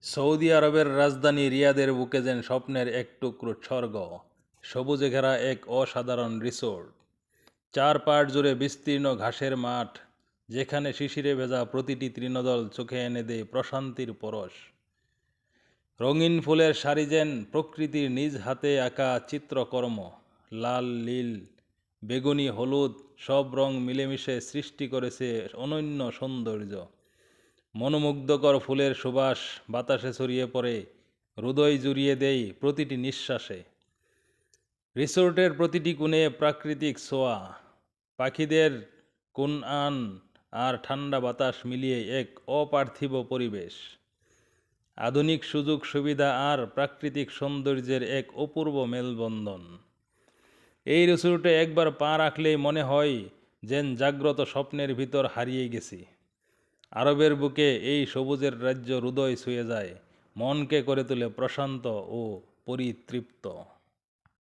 Saudi আরবের রাজধানী রিয়াদের বুকে যেন স্বপ্নের এক টুকরো স্বর্গ। সবুজে ঘেরা এক অসাধারণ রিসোর্ট, চার পাড় জুড়ে বিস্তীর্ণ ঘাসের মাঠ, যেখানে শিশিরে ভেজা প্রতিটি তৃণদল চোখে এনে দেয় প্রশান্তির পরশ। রঙিন ফুলের সারি যেন প্রকৃতির নিজ হাতে আঁকা চিত্রকর্ম। লাল, নীল, বেগুনি, হলুদ সব রং মিলেমিশে সৃষ্টি করেছে অনন্য সৌন্দর্য। মনোমুগ্ধকর ফুলের সুবাস বাতাসে ছড়িয়ে পড়ে, হৃদয় জুড়িয়ে দেয় প্রতিটি নিঃশ্বাসে। রিসোর্টের প্রতিটি কোণে প্রাকৃতিক ছোঁয়া, পাখিদের গুনআন আর ঠান্ডা বাতাস মিলিয়ে এক অপার্থিব পরিবেশ। আধুনিক সুযোগ সুবিধা আর প্রাকৃতিক সৌন্দর্যের এক অপূর্ব মেলবন্ধন। এই রিসোর্টে একবার পা রাখলেই মনে হয় যেন জাগ্রত স্বপ্নের ভিতর হারিয়ে গেছি। আরবের বুকে এই সবুজের রাজ্য হৃদয় ছুঁয়ে যায়, মনকে করে তোলে প্রশান্ত ও পরিতৃপ্ত।